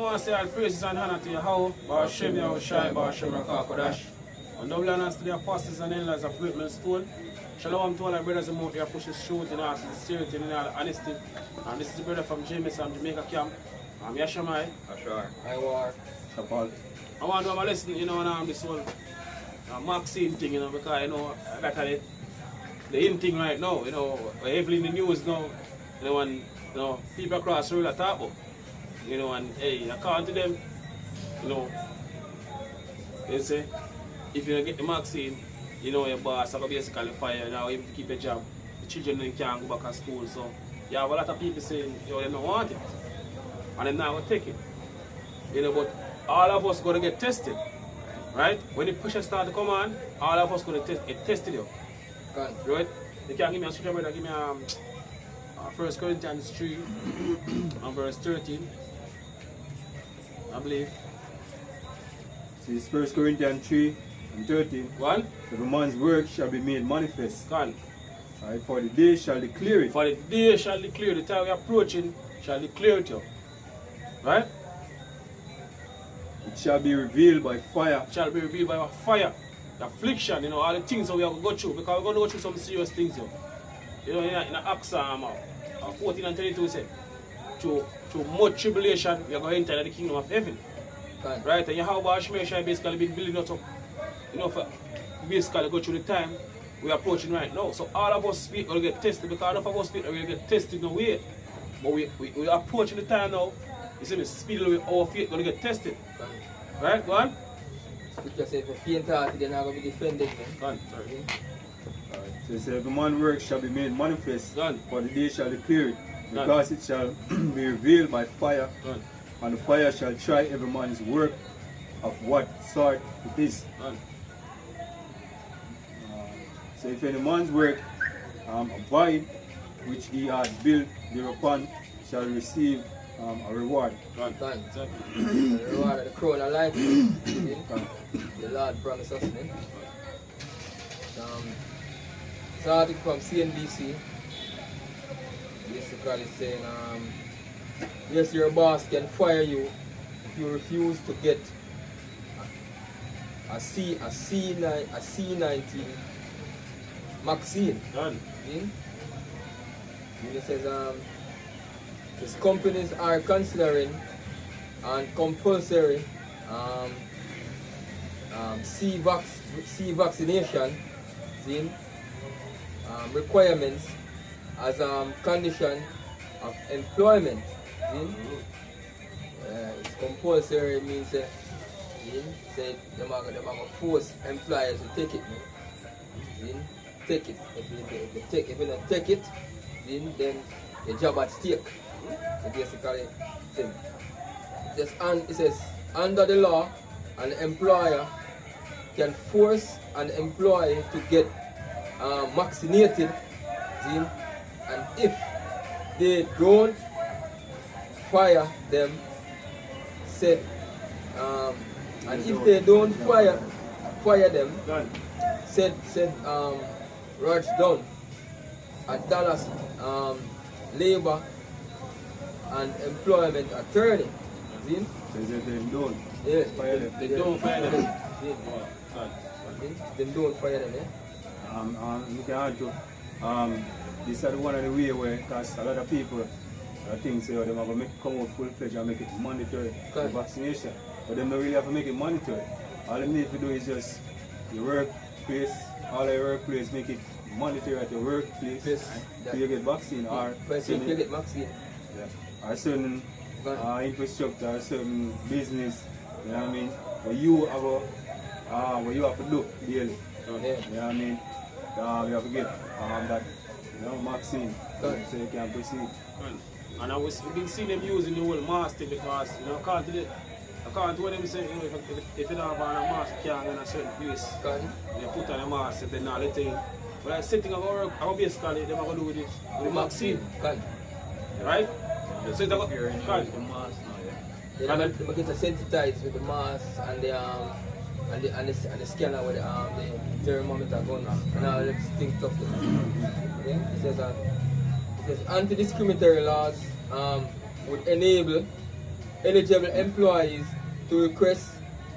want to say all praises and honor to Yahweh, Bar Shem Yahweh Shai, Bar Shem Rakakodash. And double honors to the apostles and elders of Great Millstone. Shalom to all our brothers and out there pushing truth in all sincerity and in all honesty. And this is the brother from James and Jamaica camp. I'm Yashamai. Ashar. I war. Shapal. I want to have a lesson, this whole maxine thing, because, that's the in thing right now, we're heavily in the news now, and, people across the road are talking about, and, hey, according to them, they say, if you don't get the maxine, your boss are basically fire now, even if you keep a job, the children can't go back to school, so you have a lot of people saying, they don't want it, and they're not going to take it, but all of us going to get tested, right? When the pressure start to come on, all of us going to get tested, right? You can give me a scripture, brother, give me 1 Corinthians 3 and verse 13, I believe. So it's 1 Corinthians 3 and 13. One? Every man's work shall be made manifest. Gone. Right, for the day shall declare it. For the day shall declare, the time we are approaching shall declare it, right? It shall be revealed by fire. It shall be revealed by fire. The affliction, all the things that we have to go through, because we're going to go through some serious things, in Acts 14 and 22, we said, through much tribulation, we are going to enter the kingdom of heaven. Right? And Yahweh Shemeshai basically been building us up, for basically go through the time we are approaching right now. So all of us are going to get tested, because all of us are going to get tested in a way. But we are approaching the time now, you see me, speedily our faith going to get tested. Right? Go on. Scripture says, if you faint hearted, they're not going to be defended. Go on. Sorry. So it says, every man's work shall be made manifest. Done. For the day shall declare it. Because it shall be revealed by fire. Done. And the fire shall try every man's work of what sort it is. Done. So if any man's work abide, which he has built thereupon, shall receive a reward. Done. The reward of the crown of life. The Lord promised us. It's an article from CNBC. Basically saying, yes, your boss can fire you if you refuse to get a C19 maxine. Done. It says, these companies are considering compulsory C vaccination requirements as a condition of employment. It's compulsory means say they are force employers to take it. Take it. If you don't take it, then the job at stake. So basically, it says under the law, an employer can force an employee to get vaccinated, and if they don't fire them, and if they don't fire them, said Raj Dunn, a Dallas labor and employment attorney. So they don't Yes, fire them. They don't fire them. They don't fire them, You can add to, this is one of the way where, because a lot of people think say, they're going to come out full-fledged and make it mandatory, the vaccination. But they don't really have to make it mandatory. All they need to do is just your workplace, all your workplace make it mandatory at your workplace, so you get vaccine, or you get vaccine. Or certain infrastructure, or certain business, you know what I mean, where you have to do daily. You know what I mean? You have to get that vaccine so you can proceed. And we've been seeing them using the whole mask thing because, according to what them say, if you don't have a mask, you can't go in a certain place. They put on a mask and then all the thing. But I said thing about how basically they're going to do with the vaccine. Right? So it's about They're going to sensitize with the mask and the scanner with the thermometer gun and all that things stuff. It says anti-discriminatory laws would enable eligible employees to request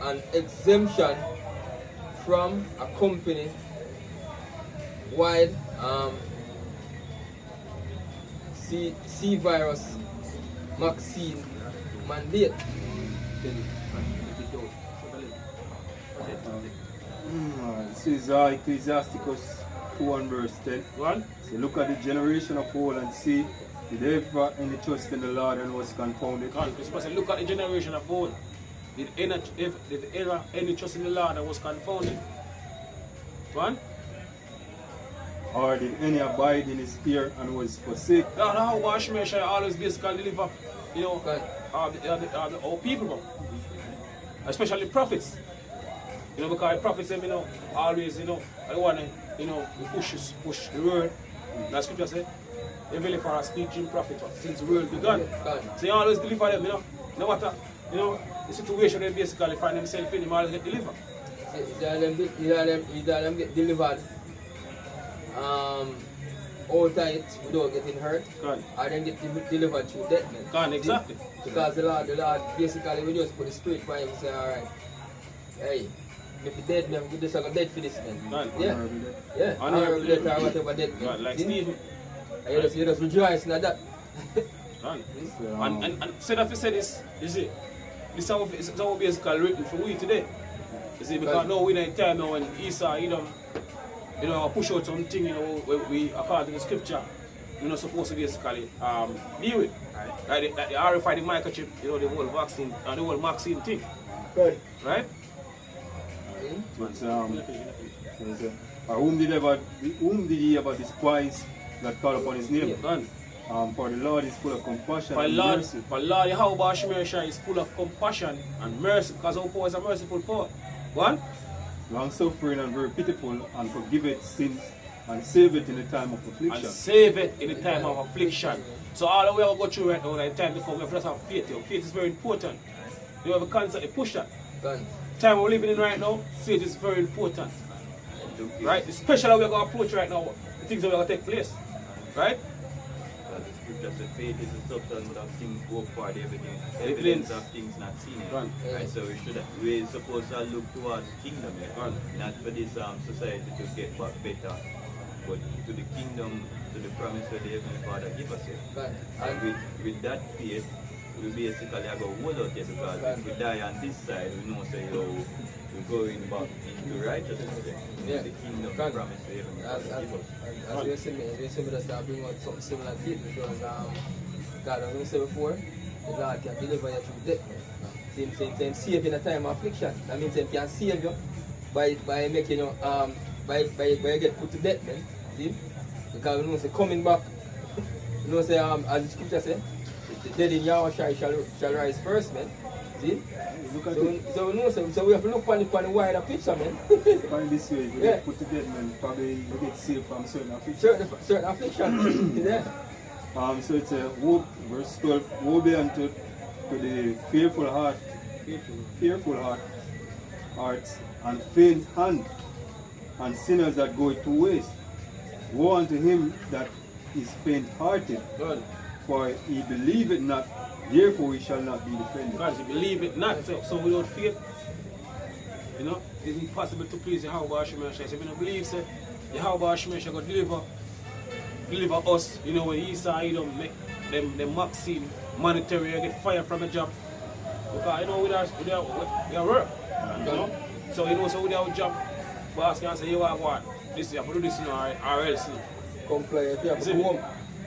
an exemption from a company wide C virus maxine mandate. This is Ecclesiasticus 2 and verse 10. One. So look at the generation of old and see, did they ever any trust in the Lord and was confounded? God, you're supposed to look at the generation of old. Did any trust in the Lord and was confounded? One. Or did any abide in his fear and was forsaken? Now, how Washmesha always basically deliver, you know, our people, bro. Especially prophets. You know, because prophets, you know, always, you know, I want to, you know, push the word. That's scripture say, heavily for a speaking prophet since the world began. So you always deliver them, you know. No matter, you know, the situation they basically find themselves in, they always get delivered. Either them get delivered all tight without getting hurt, or then get delivered through death, man. God, exactly. Because the Lord basically we just put the spirit by him and say, alright, hey, if you're dead, man, this are dead for this, man. God. Yeah, honorable death or whatever death. God, like Stephen. And you just rejoice in that. God. And said if you say this, you see, this is how basically written for we today. You see, because now we're in a time now when Esau, you know, push out something, you know, we according to the scripture, you're not supposed to basically deal with. Like the RFID microchip, you know, the whole vaccine and the whole maxine thing. Right? But, whom did he ever despise that call upon his name? For the Lord is full of compassion and mercy. For Lord Yahweh Shemesha is full of compassion and mercy, because our power is a merciful power. What? Long suffering and very pitiful, and forgiveth sins and save it in the time of affliction. And save it in the time of affliction. So all the way I go through right now, like time to come, we have to have faith. Faith is very important. You have to constantly push that. Time we're living in right now, faith is very important. Right? Especially we're going to approach right now, the things that are going to take place. Right? The scripture says faith is the substance of things hoped for, the evidence of things not seen. Right? So we're supposed to look towards the kingdom, not for this society to get back better, but to the kingdom, to the promise of the Heavenly Father give us it. And with that faith, we basically are going to hold out here, because if we die on this side, we know say, we're going back into righteousness. The kingdom promise the Heavenly Father give us. As we see me that start bringing out something similar to it, because God, as we said before, the Lord can deliver you through death. Same save in a time of affliction. That means He can save you by making you by get put to death, man. See? Because we know say coming back, you know say as the scripture says, the dead in Yahweh shall rise first, man. See? So we know so we have to look on the wider picture, man. Find this way, if you get put to death, man, probably you get saved from certain affliction. Certain affliction. Yeah. So it's a woe, verse 12, woe be unto the fearful hearts and faint hand, and sinners that go two ways. Woe unto him that is faint-hearted, for he believeth not, therefore he shall not be defended. God, you believe it not, so without faith, you know, it's impossible to please Yahweh Shemesha. So if you don't believe, say, Yahweh Shemesha will deliver us, you know, when Esau, you know, make them maxine monetary, get fired from a job. Because, you know, with our work, you know. So, you know, so with our job, boss can say, you want this, you have to do this, you know, or else, you know. Comply, you have to go home.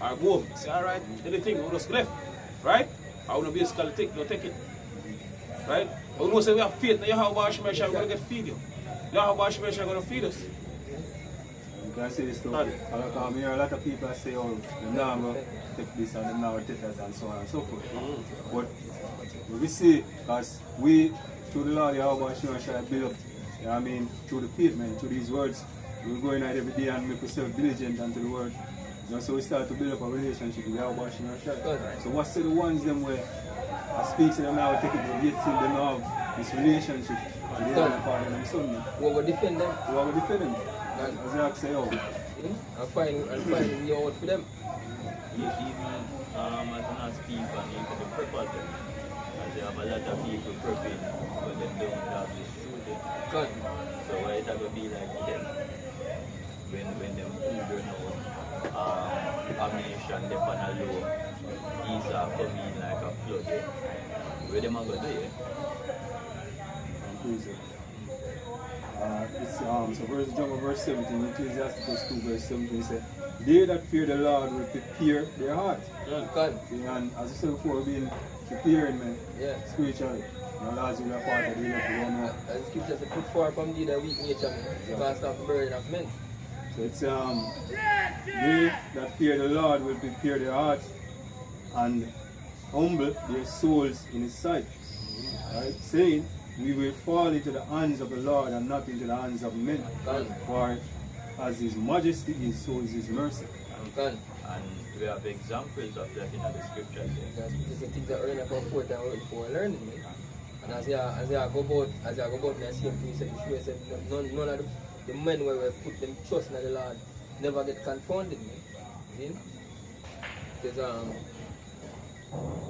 Or go home. Say, all right, anything, we just left, right? I want to basically take it, right? But we know say we have faith that Yahweh Shemesha is going to feed you. Yahweh Shemesha is going to feed us. You can say this too. I hear a lot of people say, oh, the now will take this and the now will take that and so on and so forth. But we see, because we, through the Lord Yahweh Shemesha, build up, you know what I mean, through the faith, man, through these words. We go in every day and make ourselves diligent unto the word. You know, so we start to build up a relationship with Yahweh Shemesha. So what's the ones them where I speak to them now, take it, but yet still they don't have this relationship with the Heavenly Father and the Son. What will defend them? What will defend them? As you say, oh. And find a way out for them. Even as an speaker, and even the purpose, as you have a lot of people prepping, but they don't have this shooting. Gun. So what it will be like them when them food run out, ammunition they on a low, these are coming like a flood. Where them are going to do it? So verse 17, Ecclesiastes 2 verse 17 says, they that fear the Lord will prepare their heart. Gun. And as I said before, we've been preparing, man, Yeah. spiritually. And that's really a part of the life we don't know. As the scripture says, put far from thee the weak nature, man. You can't stop the burden of men. So it's they that fear the Lord will prepare their hearts and humble their souls in his sight. Right? Saying, we will fall into the hands of the Lord and not into the hands of men. For as his majesty is, so is his mercy. Gun. And we have examples of that in the scriptures. These are things that are learning from forth and before learning, man. And as you go about the same thing, you said, you said none of the men where we put them trust in the Lord never get confounded, man. See? It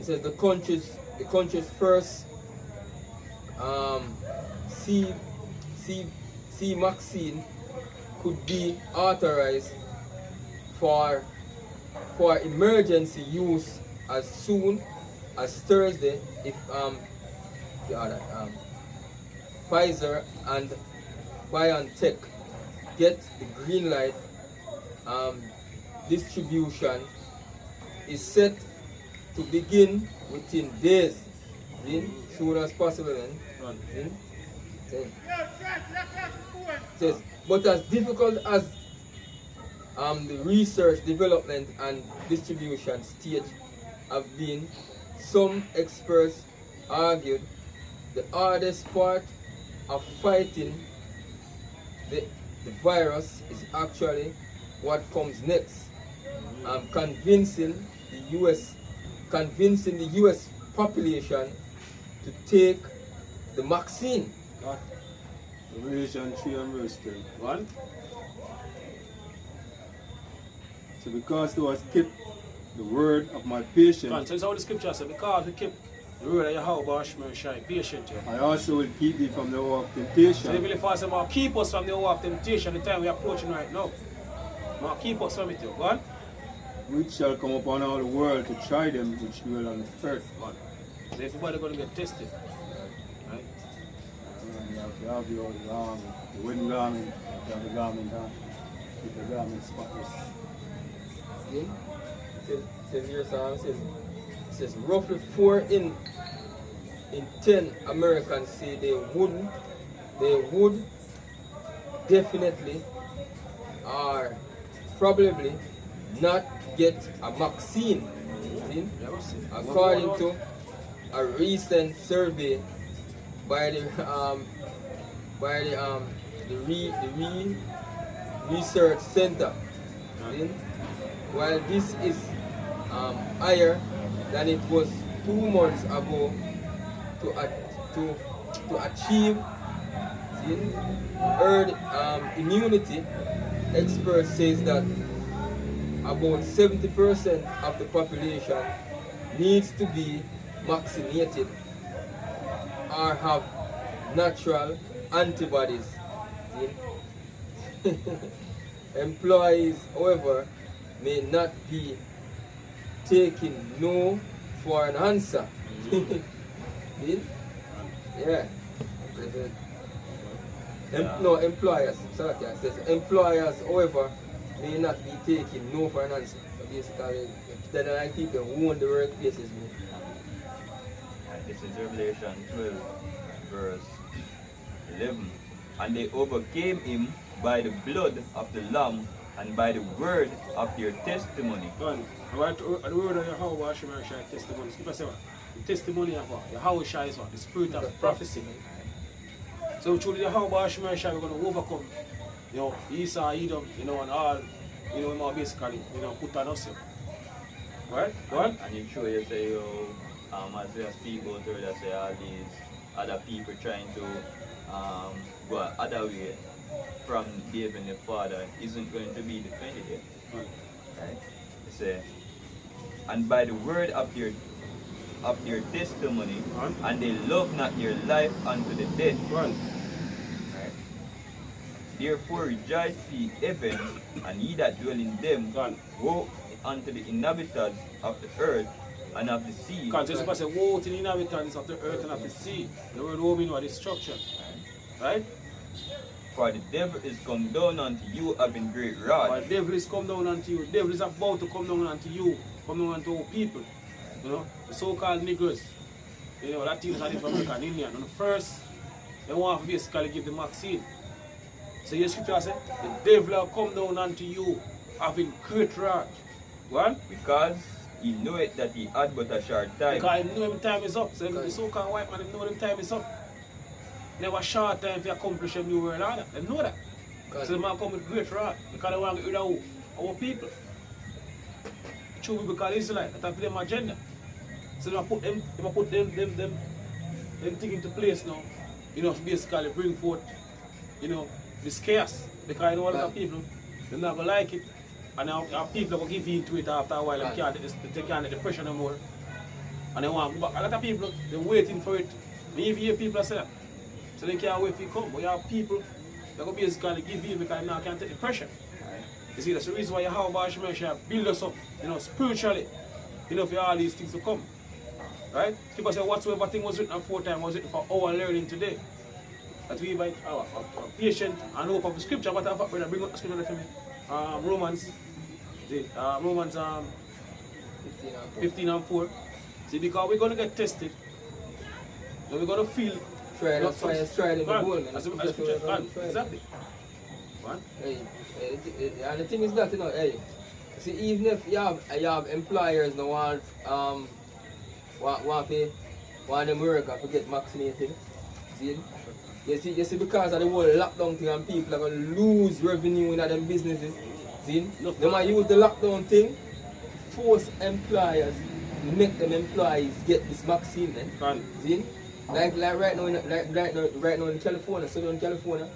says the country's first C maxine could be authorized for emergency use as soon as Thursday if Pfizer and BioNTech get the green light. Distribution is set to begin within days, soon as possible. Says, but as difficult as the research, development, and distribution stage have been, some experts argued the hardest part of fighting the virus is actually what comes next. Convincing the US population to take the maxine. Revelation 3 and verse 10. 1. So because thou hast kept the word of my patience, So it's how the scripture says, because we keep the word of Yahweh Shai patient. I also will keep thee from the hour of temptation. So if you fast about keep us from the hour of temptation, the time we are approaching right now. Now keep us from it. Go on. Which shall come upon all the world to try them which dwell on the earth. Go on. So everybody going to get tested. Right? You have your garment, the wedding garment, you have the garment on. Keep the garment spotless. It says here, so it says roughly 4 in 10 Americans say they would definitely or probably not get a vaccine. According to a recent survey by the Research Center. While this is higher than it was 2 months ago, to achieve herd immunity, experts says that about 70% of the population needs to be vaccinated or have natural antibodies. Employees, however, may not be taking no for an answer. Yeah. No, employers. Sorry, it says employers, however, may not be taking no for an answer. So basically, they're like people who own the workplaces. This is Revelation 12, verse 11. And they overcame him by the blood of the Lamb and by the word of their testimony. Go on. The word of Yahweh Shai testimony. The testimony of what? Yahweh Shai is what? The spirit of prophecy. So through the Yahweh Shai we're going to overcome, Esau, Edom, and all, more basically, put on us. Right? Go on. And you show you say, as we speak about it, I say all these other people trying to go other way from David the Father isn't going to be defended yet. Right? It say, and by the word of their of their testimony, and they love not their life unto the death. Right. Therefore rejoice ye heaven, and ye that dwell in them. Woe unto the inhabitants of the earth and of the sea. Because Jesus said, woe to the inhabitants of the earth and of the sea. The word woe means destruction. Right? For the devil is come down unto you having great wrath. For the devil is come down unto you. The devil is about to come down unto you, come down unto our people. You know, the so-called Negroes. You know, Latinos and Native American Indian. And first, they want to basically give the maxine. So your scripture says, the devil will come down unto you having great wrath. What? Because he knoweth that he had but a short time. Because he know him time is up. So the so-called white man, they know him time is up. Never short time to accomplish a new world order. They know that. So they might come with great wrath. Because they want to get rid of our people. True biblical Israelite, that's them agenda. So they put them thing into place now. You know, to basically bring forth, you know, this chaos. Because you know a lot of people, they're not gonna like it. And our people will give in to it after a while. They can't get the pressure no more. And they want to go back. A lot of people, they're waiting for it. We even hear people say that. So they can't wait for it to come. But you have people that will basically give in because they now can't take the pressure. You see, that's the reason why you have Bashmesha build us up, you know, spiritually, you know, for all these things to come. Right? People say whatsoever thing was written aforetime was written for our learning today. That we by our patient and hope of the scripture. What I brother, bring up the scripture for me. Romans 15 and 4. See, because we're going to get tested, and we're going to feel tried in the goal, man. Exactly. What? Hey, and the thing is that, you know, hey, see, even if you have employers now want them work and forget vaccinated, see? You see, because of the whole lockdown thing and people are going to lose revenue in them businesses, see? They might use the lockdown thing to force employers to make them employees get this vaccine, man. See? Like right now in California, Southern California,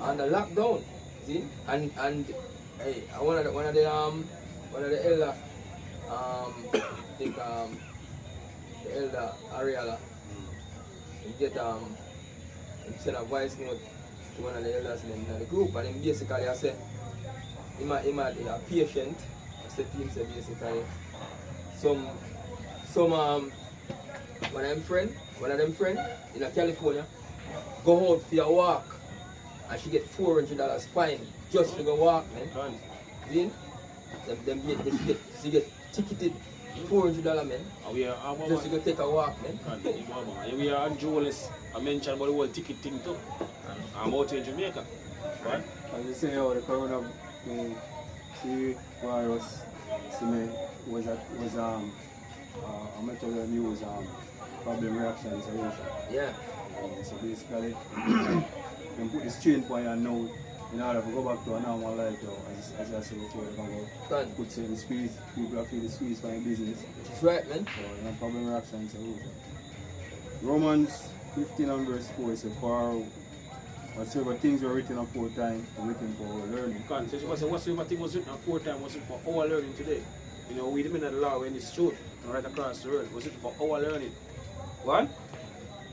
under lockdown, see? And hey, one of the elder, I think the elder Ariella, he get he send a voice note to one of the elders in the group, and he basically I say he had a patient. I said to him, say basically one of them friend in California go out for a walk and she get $400 fine just to go walk, man. See? She get ticketed $400, man. Just to go take a walk, man. We are on Julius. I mentioned about the whole ticket thing too. I'm out in Jamaica. Right? As you say, how the corona virus was I'm going to tell you the news problem reaction in Asia. Yeah. So basically, they put this chain for you now in order to go back to a normal life, as I said before, they can put certain squeeze, people are feeling squeeze for your business. That's right, man. So, problem reaction in Asia. Romans 15 and verse 4 says, for whatsoever things were written aforetime were written for our learning. So whatsoever thing was written aforetime was written for our learning today. You know, we didn't know the law when it's truth right across the world. Was it for our learning? What?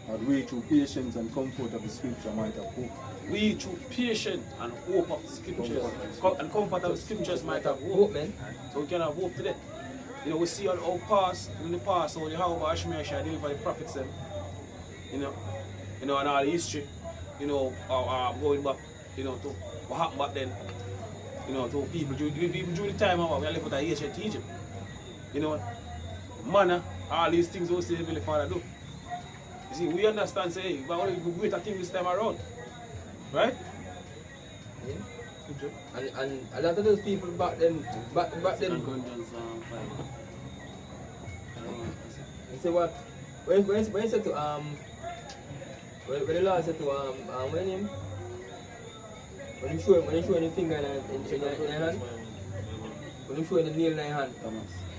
And we through patience and comfort of the scripture might have hope. We through patience and hope of the scriptures and comfort of the scriptures might have hope, man. So we can have hope today. You know, we see all past in the past, how the Hawaba Ashmersha deliver the prophets and you know, and all the history, you know, going back, you know, to what happened back then, you know, to people even during the time we are left with the ancient Egypt. You know, manna, all these things we see the Father do. You see, we understand, say, hey, we're going to do greater things this time around. Right? Yeah. And a lot of those people back then, you say what? When you said to when the Lord said to when you show your finger in your hand, when you show the nail in your hand,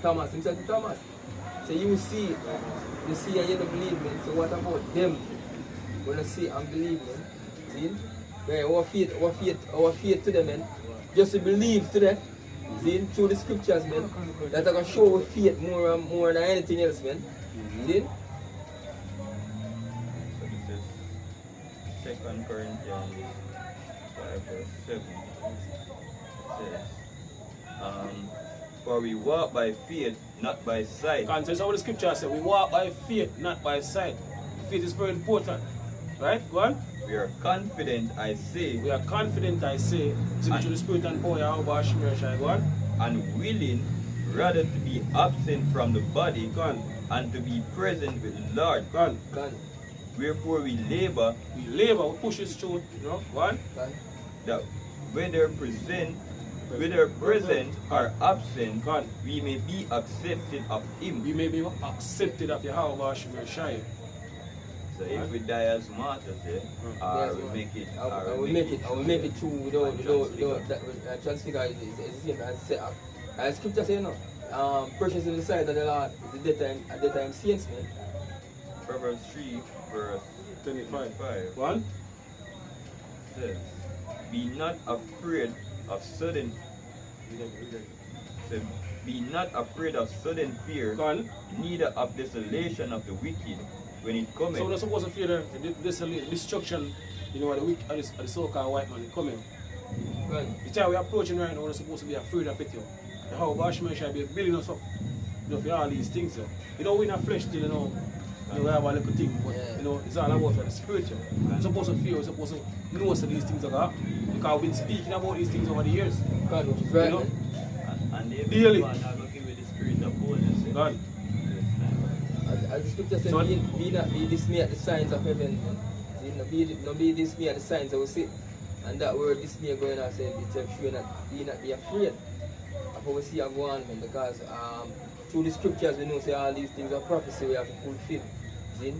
Thomas, he said to Thomas, so you see and you don't believe me. So what about them? When you see and believe me, see? Yeah, our faith to them, man. Just to believe to them, see, through the scriptures, man. That are gonna show with faith more than anything else, man. See? So this is 2 Corinthians 5 verse 7. It says, for we walk by faith, not by sight. And so what the scripture says, we walk by faith, not by sight. Faith is very important. Right? Go on. We are confident, I say. We are confident, I say, to the Spirit and power of our Shai. Go on. And willing rather to be absent from the body, Gone. and to be present with the Lord. Gone. Gone. Wherefore we labor, We push this through, you know, one. Gone. that whether present or absent, Gone. we may be accepted of Him. We may be accepted of Yahweh Shai. So if we die as martyrs, or we make it, I will make it through without that transfigure is the same as say. As scripture say, no, precious in the sight of the Lord is the time saints, man. Proverbs 3 verse 25 One. says, be not afraid of sudden be not afraid of sudden fear, Gone. neither of desolation of the wicked when it cometh. So we're not supposed to fear the destruction, you know, the so-called white man coming. Gone. The time we're approaching right now, we're not supposed to be afraid of it, yo. The how Bashman shall be building us up, you know, for all these things, yo. You know, we're not flesh till, you know, we have a little thing, but, you know, it's all about the spirit, yo. We're supposed to fear, we're supposed to know so these things are going to happen. Because we've been speaking about these things over the years. God, which is right, You know? And they Daily. are looking with the spirit of boldness. God. As the scripture says, So- be not be dismayed at the signs of heaven. See, not be dismayed at the signs that we see. And that word dismay going on saying it's sure not be afraid of what we see go on, man, because through the scriptures we know say all these things are prophecy we have to fulfill. See?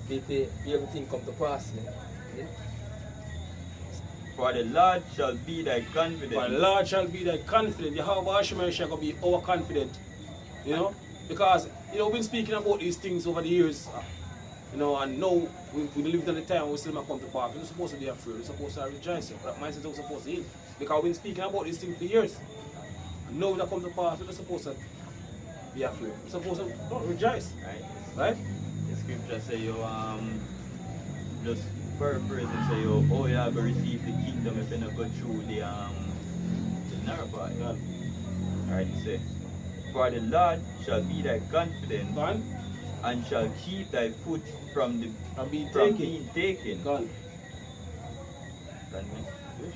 If everything come to pass, man. See? For the Lord shall be thy confidence. For the Lord shall be thy confident. Yahweh Shai shall be our confident. You know? Because, you know, we've been speaking about these things over the years. You know, and now we live in the time we still not come to pass. We're not supposed to be afraid. We're supposed to rejoice. That mindset we're supposed to eat. Because we've been speaking about these things for years. And now we don't come to pass. We're not supposed to be afraid. We're supposed to rejoice. Right? Right? The scripture say you just paraphrase and say you oh you have to receive the kingdom if you not go through the narrow path. Yeah. Alright, it say, for the Lord shall be thy confidence Gone. and shall keep thy foot from being being taken. Gone. Can we?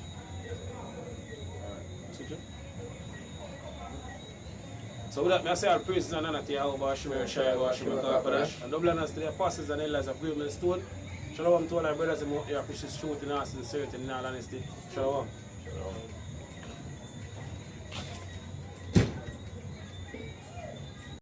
So with that, I say all praises and honor to Yahweh Shai, Shai, and double honors to the apostles and elders of Greenman Stone. Shalom to all our brothers and out here, push this truth in our sincerity and in all honesty. Shalom.